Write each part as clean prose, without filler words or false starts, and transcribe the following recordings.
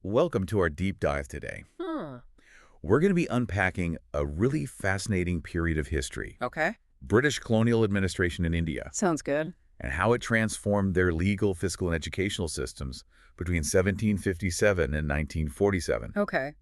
Welcome to our deep dive today. Hmm. We're going to be unpacking a really fascinating period of history, Okay. British colonial administration in India, Sounds good. and how it transformed their legal, fiscal, and educational systems between 1757 and 1947. Okay.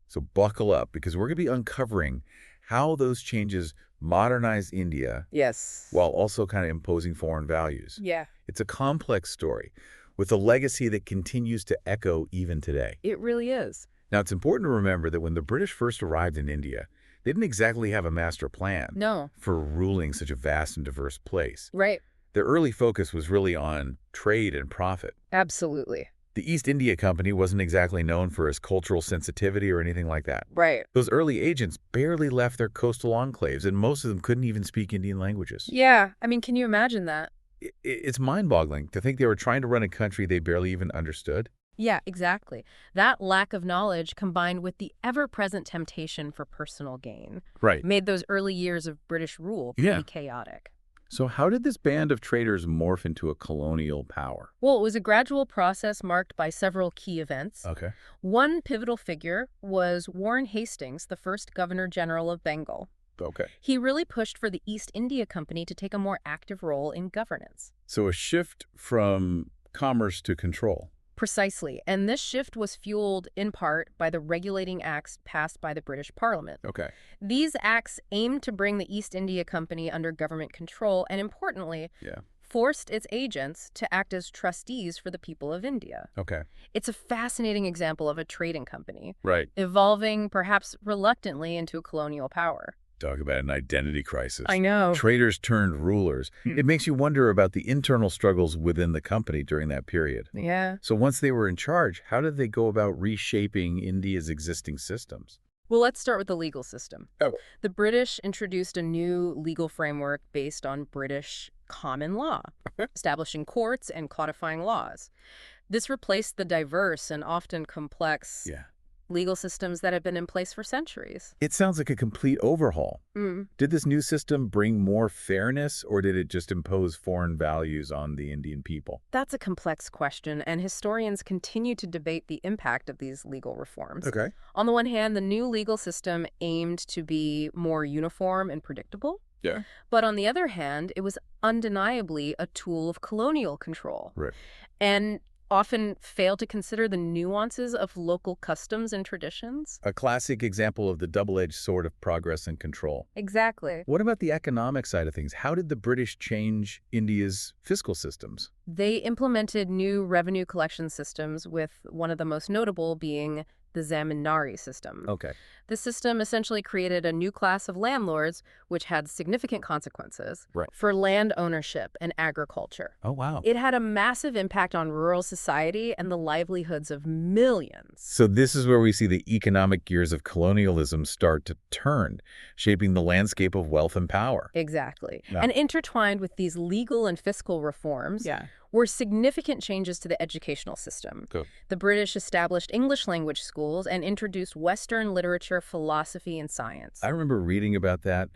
So buckle up, because we're going to be uncovering how those changes modernized India Yes. while also kind of imposing foreign values. Yeah, It's a complex story with a legacy that continues to echo even today. it really is. Now, it's important to remember that when the British first arrived in India, they didn't exactly have a master plan No. for ruling such a vast and diverse place. Right. Their early focus was really on trade and profit. Absolutely. The East India Company wasn't exactly known for its cultural sensitivity or anything like that. Right. Those early agents barely left their coastal enclaves, and most of them couldn't even speak Indian languages. Yeah. I mean, can you imagine that? It's mind-boggling to think they were trying to run a country they barely even understood. Yeah, exactly. That lack of knowledge combined with the ever-present temptation for personal gain Right. made those early years of British rule Yeah. pretty chaotic. So how did this band of traders morph into a colonial power? Well, it was a gradual process marked by several key events. Okay. One pivotal figure was Warren Hastings, the first Governor General of Bengal. Okay. He really pushed for the East India Company to take a more active role in governance. So a shift from commerce to control. Precisely. And this shift was fueled in part by the regulating acts passed by the British Parliament. Okay. These acts aimed to bring the East India Company under government control and, importantly, Yeah. forced its agents to act as trustees for the people of India. Okay. It's a fascinating example of a trading company, Right. evolving perhaps reluctantly into a colonial power. Talk about an identity crisis. I know. Traders turned rulers. It makes you wonder about the internal struggles within the company during that period. Yeah. So once they were in charge, how did they go about reshaping India's existing systems? Well, let's start with the legal system. Oh. The British introduced a new legal framework based on British common law, establishing courts and codifying laws. This replaced the diverse and often complex Yeah. legal systems that had been in place for centuries. It sounds like a complete overhaul. Did this new system bring more fairness, or did it just impose foreign values on the Indian people? That's a complex question, and historians continue to debate the impact of these legal reforms. Okay. On the one hand, the new legal system aimed to be more uniform and predictable. Yeah. But on the other hand, it was undeniably a tool of colonial control. Right. And often failed to consider the nuances of local customs and traditions. A classic example of the double-edged sword of progress and control. Exactly. What about the economic side of things? How did the British change India's fiscal systems? They implemented new revenue collection systems, with one of the most notable being the Zamindari system. Okay. This system essentially created a new class of landlords, which had significant consequences Right. for land ownership and agriculture. Oh, wow. It had a massive impact on rural society and the livelihoods of millions. So this is where we see the economic gears of colonialism start to turn, shaping the landscape of wealth and power. Exactly. Yeah. And intertwined with these legal and fiscal reforms were significant changes to the educational system. Good. The British established English language schools and introduced Western literature, philosophy, and science. I remember reading about that.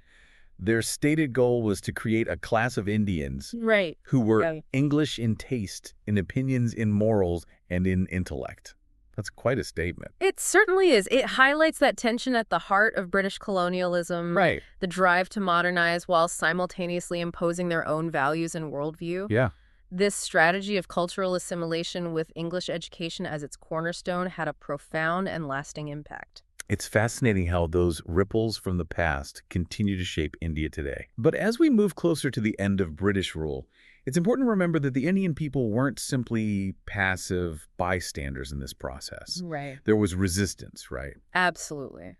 Their stated goal was to create a class of Indians Right. who were Yeah. English in taste, in opinions, in morals, and in intellect. That's quite a statement. It certainly is. It highlights that tension at the heart of British colonialism, Right. the drive to modernize while simultaneously imposing their own values and worldview. Yeah. This strategy of cultural assimilation with English education as its cornerstone had a profound and lasting impact. It's fascinating how those ripples from the past continue to shape India today. But as we move closer to the end of British rule, it's important to remember that the Indian people weren't simply passive bystanders in this process. Right. There was resistance, right? Absolutely.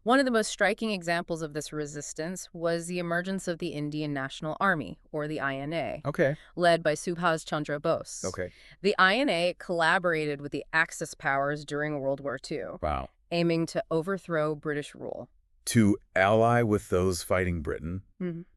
One of the most striking examples of this resistance was the emergence of the Indian National Army, or the INA, Okay. led by Subhas Chandra Bose. Okay. The INA collaborated with the Axis powers during World War II, Wow. aiming to overthrow British rule. To ally with those fighting Britain,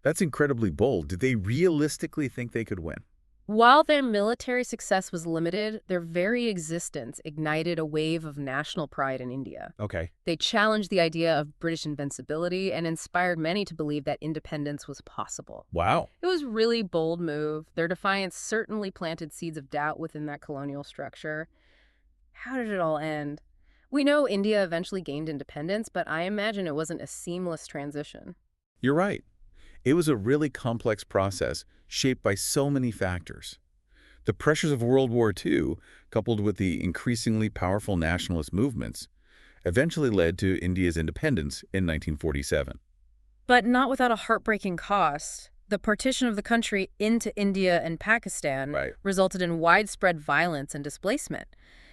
that's incredibly bold. Did they realistically think they could win? While their military success was limited, their very existence ignited a wave of national pride in India. Okay. They challenged the idea of British invincibility and inspired many to believe that independence was possible. Wow. It was a really bold move. Their defiance certainly planted seeds of doubt within that colonial structure. How did it all end? We know India eventually gained independence, but I imagine it wasn't a seamless transition. You're right. It was a really complex process shaped by so many factors. The pressures of World War II, coupled with the increasingly powerful nationalist movements, eventually led to India's independence in 1947. But not without a heartbreaking cost. The partition of the country into India and Pakistan Right. resulted in widespread violence and displacement.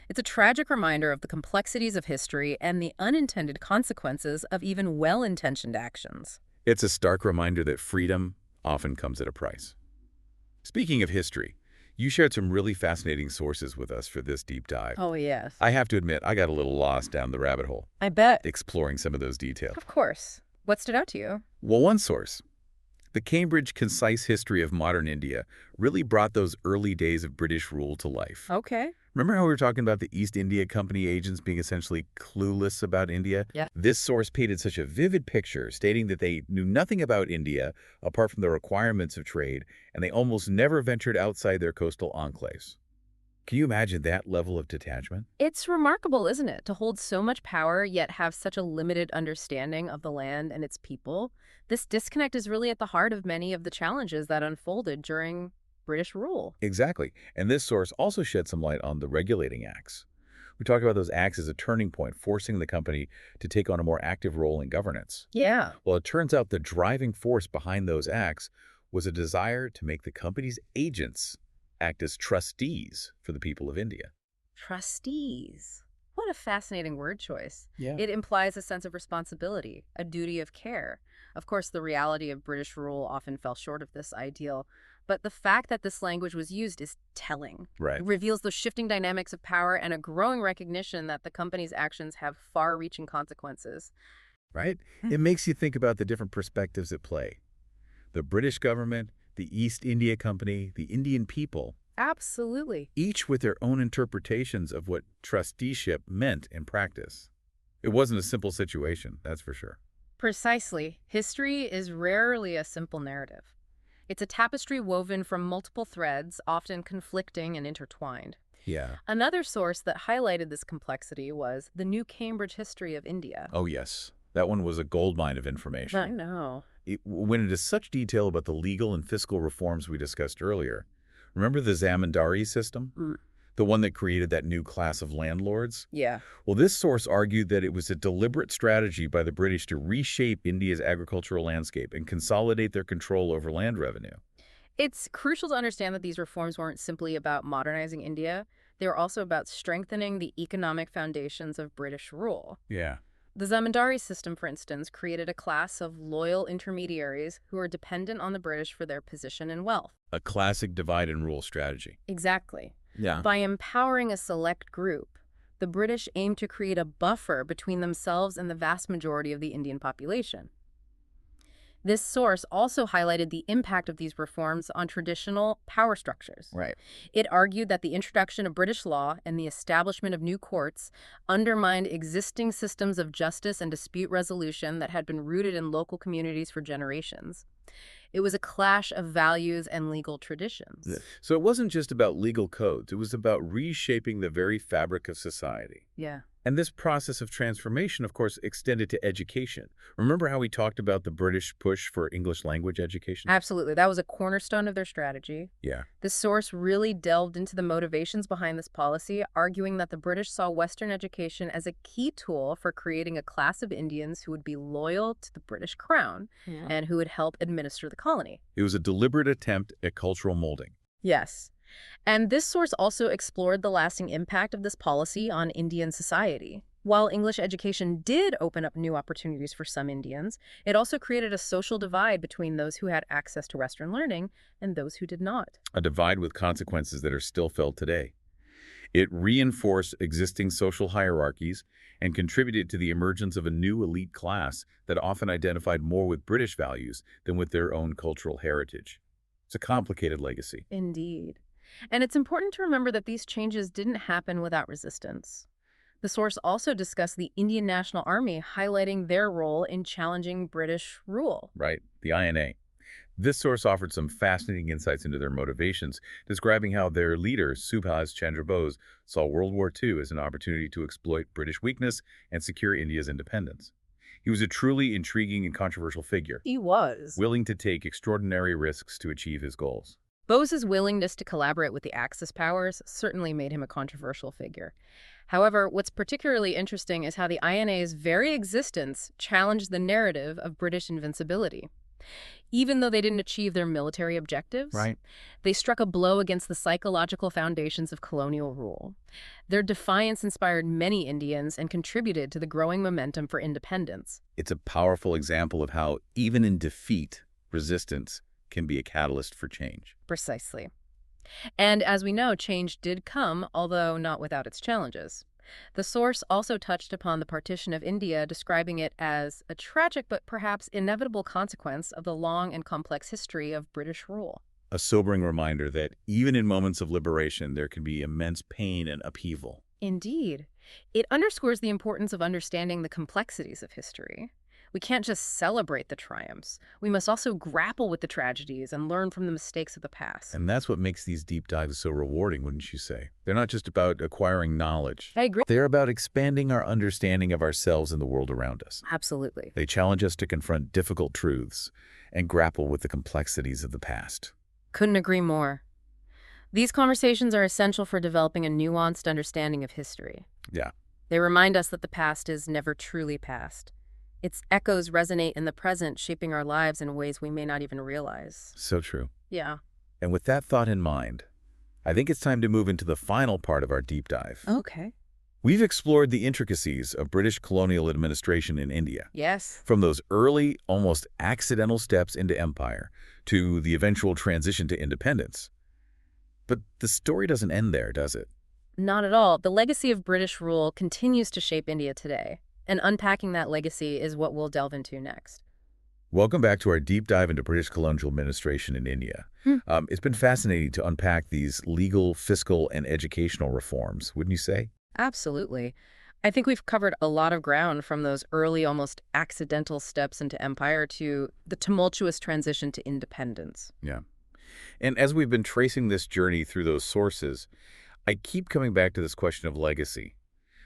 It's a tragic reminder of the complexities of history and the unintended consequences of even well-intentioned actions. It's a stark reminder that freedom often comes at a price. Speaking of history, you shared some really fascinating sources with us for this deep dive. Oh, yes. I have to admit, I got a little lost down the rabbit hole, I bet. exploring some of those details. Of course. What stood out to you? Well, one source, the Cambridge Concise History of Modern India, really brought those early days of British rule to life. Okay. Remember how we were talking about the East India Company agents being essentially clueless about India? Yeah. This source painted such a vivid picture, stating that they knew nothing about India apart from the requirements of trade, and they almost never ventured outside their coastal enclaves. Can you imagine that level of detachment? It's remarkable, isn't it, to hold so much power yet have such a limited understanding of the land and its people? This disconnect is really at the heart of many of the challenges that unfolded during British rule. Exactly. And this source also shed some light on the regulating acts. We talk about those acts as a turning point, forcing the company to take on a more active role in governance. Yeah. Well, it turns out the driving force behind those acts was a desire to make the company's agents act as trustees for the people of India. Trustees. What a fascinating word choice. Yeah. It implies a sense of responsibility, a duty of care. Of course, the reality of British rule often fell short of this ideal, but the fact that this language was used is telling. Right. It reveals those shifting dynamics of power and a growing recognition that the company's actions have far-reaching consequences. Right? It makes you think about the different perspectives at play. The British government, the East India Company, the Indian people, Absolutely. each with their own interpretations of what trusteeship meant in practice. It wasn't a simple situation, that's for sure. Precisely. History is rarely a simple narrative. It's a tapestry woven from multiple threads, often conflicting and intertwined. Yeah. Another source that highlighted this complexity was the New Cambridge History of India. Oh, yes. That one was a goldmine of I information. know. It went into such detail about the legal and fiscal reforms we discussed earlier. Remember the Zamindari system? Mm. The one that created that new class of landlords? Yeah. Well, this source argued that it was a deliberate strategy by the British to reshape India's agricultural landscape and consolidate their control over land revenue. It's crucial to understand that these reforms weren't simply about modernizing India. They were also about strengthening the economic foundations of British rule. Yeah. The Zamindari system, for instance, created a class of loyal intermediaries who were dependent on the British for their position and wealth. A classic divide and rule strategy. Exactly. Yeah. By empowering a select group, the British aimed to create a buffer between themselves and the vast majority of the Indian population. This source also highlighted the impact of these reforms on traditional power structures. Right. It argued that the introduction of British law and the establishment of new courts undermined existing systems of justice and dispute resolution that had been rooted in local communities for generations. It was a clash of values and legal traditions. So it wasn't just about legal codes. It was about reshaping the very fabric of society. Yeah. And this process of transformation, of course, extended to education. Remember how we talked about the British push for English language education? Absolutely. That was a cornerstone of their strategy. Yeah. This source really delved into the motivations behind this policy, arguing that the British saw Western education as a key tool for creating a class of Indians who would be loyal to the British crown and who would help administer the colony. It was a deliberate attempt at cultural molding. Yes. And this source also explored the lasting impact of this policy on Indian society. While English education did open up new opportunities for some Indians, it also created a social divide between those who had access to Western learning and those who did not. A divide with consequences that are still felt today. It reinforced existing social hierarchies and contributed to the emergence of a new elite class that often identified more with British values than with their own cultural heritage. It's a complicated legacy. Indeed. And it's important to remember that these changes didn't happen without resistance. The source also discussed the Indian National Army, highlighting their role in challenging British rule. Right, the INA. This source offered some fascinating insights into their motivations, describing how their leader, Subhas Chandra Bose, saw World War II as an opportunity to exploit British weakness and secure India's independence. He was a truly intriguing and controversial figure, He was. willing to take extraordinary risks to achieve his goals. Bose's willingness to collaborate with the Axis powers certainly made him a controversial figure. However, what's particularly interesting is how the INA's very existence challenged the narrative of British invincibility. Even though they didn't achieve their military objectives, Right. they struck a blow against the psychological foundations of colonial rule. Their defiance inspired many Indians and contributed to the growing momentum for independence. It's a powerful example of how, even in defeat, resistance can be a catalyst for change. Precisely. And as we know, change did come, although not without its challenges. The source also touched upon the partition of India, describing it as a tragic but perhaps inevitable consequence of the long and complex history of British rule. A sobering reminder that even in moments of liberation, there can be immense pain and upheaval. Indeed. It underscores the importance of understanding the complexities of history. We can't just celebrate the triumphs. We must also grapple with the tragedies and learn from the mistakes of the past. And that's what makes these deep dives so rewarding, wouldn't you say? They're not just about acquiring knowledge. I agree. They're about expanding our understanding of ourselves and the world around us. Absolutely. They challenge us to confront difficult truths and grapple with the complexities of the past. Couldn't agree more. These conversations are essential for developing a nuanced understanding of history. Yeah. They remind us that the past is never truly past. Its echoes resonate in the present, shaping our lives in ways we may not even realize. So true. Yeah. And with that thought in mind, I think it's time to move into the final part of our deep dive. Okay. We've explored the intricacies of British colonial administration in India, Yes. from those early, almost accidental steps into empire to the eventual transition to independence. But the story doesn't end there, does it? Not at all. The legacy of British rule continues to shape India today, and unpacking that legacy is what we'll delve into next. Welcome back to our deep dive into British colonial administration in India. It's been fascinating to unpack these legal, fiscal, and educational reforms, wouldn't you say? Absolutely. I think we've covered a lot of ground, from those early, almost accidental steps into empire to the tumultuous transition to independence. Yeah. And as we've been tracing this journey through those sources, I keep coming back to this question of legacy.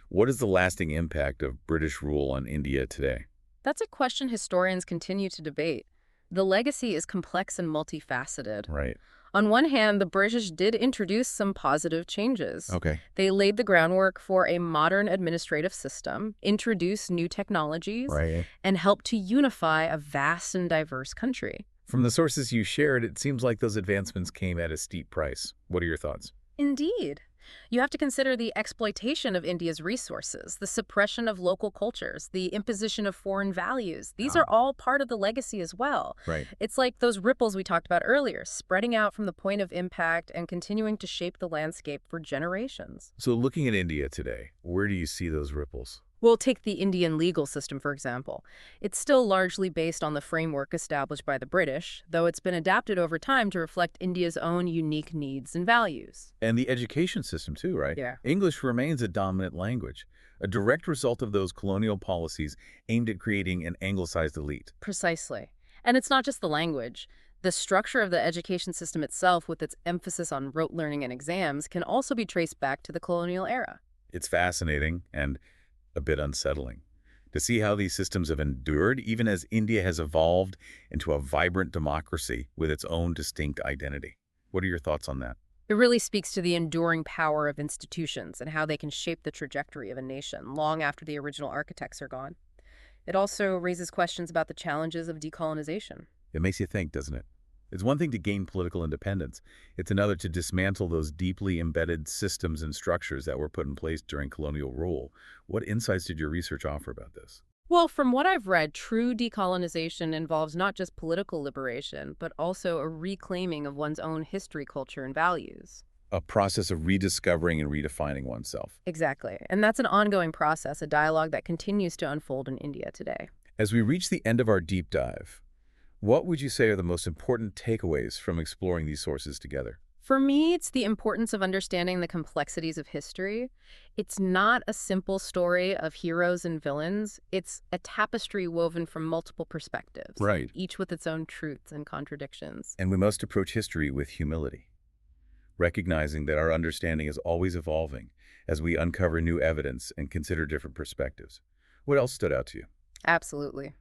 What is the lasting impact of British rule on India today? That's a question historians continue to debate. The legacy is complex and multifaceted. Right. On one hand, the British did introduce some positive changes. Okay. They laid the groundwork for a modern administrative system, introduced new technologies, Right. and helped to unify a vast and diverse country. From the sources you shared, it seems like those advancements came at a steep price. What are your thoughts? Indeed. You have to consider the exploitation of India's resources, the suppression of local cultures, the imposition of foreign values. These are all part of the legacy as well. Right. It's like those ripples we talked about earlier, spreading out from the point of impact and continuing to shape the landscape for generations. So looking at India today, where do you see those ripples? We'll take the Indian legal system, for example. It's still largely based on the framework established by the British, though it's been adapted over time to reflect India's own unique needs and values. And the education system too, right? Yeah. English remains a dominant language, a direct result of those colonial policies aimed at creating an anglicized elite. Precisely. And it's not just the language. The structure of the education system itself, with its emphasis on rote learning and exams, can also be traced back to the colonial era. It's fascinating and a bit unsettling to see how these systems have endured even as India has evolved into a vibrant democracy with its own distinct identity. What are your thoughts on that? It really speaks to the enduring power of institutions and how they can shape the trajectory of a nation long after the original architects are gone. It also raises questions about the challenges of decolonization. It makes you think, doesn't it? It's one thing to gain political independence. It's another to dismantle those deeply embedded systems and structures that were put in place during colonial rule. What insights did your research offer about this? Well, from what I've read, true decolonization involves not just political liberation, but also a reclaiming of one's own history, culture, and values. A process of rediscovering and redefining oneself. Exactly. And that's an ongoing process, a dialogue that continues to unfold in India today. As we reach the end of our deep dive, what would you say are the most important takeaways from exploring these sources together? For me, it's the importance of understanding the complexities of history. It's not a simple story of heroes and villains. It's a tapestry woven from multiple perspectives, Right. each with its own truths and contradictions. And we must approach history with humility, recognizing that our understanding is always evolving as we uncover new evidence and consider different perspectives. What else stood out to you? Absolutely.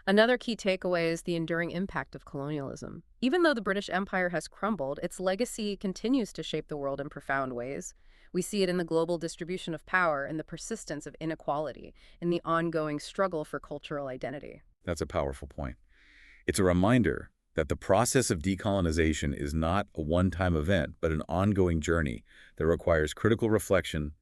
Another key takeaway is the enduring impact of colonialism. Even though the British Empire has crumbled, its legacy continues to shape the world in profound ways. We see it in the global distribution of power, in the persistence of inequality, in the ongoing struggle for cultural identity. That's a powerful point. It's a reminder that the process of decolonization is not a one-time event, but an ongoing journey that requires critical reflection,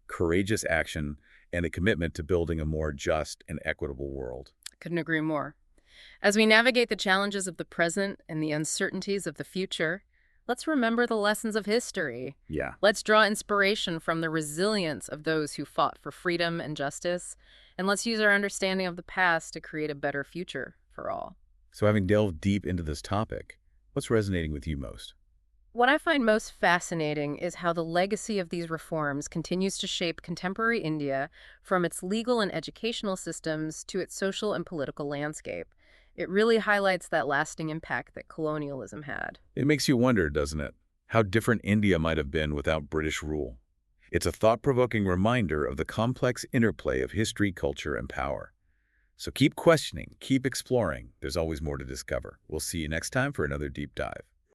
courageous action, and a commitment to building a more just and equitable world. Couldn't agree more. As we navigate the challenges of the present and the uncertainties of the future, let's remember the lessons of history. Yeah. Let's draw inspiration from the resilience of those who fought for freedom and justice, and let's use our understanding of the past to create a better future for all. So having delved deep into this topic, what's resonating with you most? What I find most fascinating is how the legacy of these reforms continues to shape contemporary India, from its legal and educational systems to its social and political landscape. It really highlights that lasting impact that colonialism had. It makes you wonder, doesn't it, how different India might have been without British rule. It's a thought-provoking reminder of the complex interplay of history, culture, and power. So keep questioning, keep exploring. There's always more to discover. We'll see you next time for another deep dive.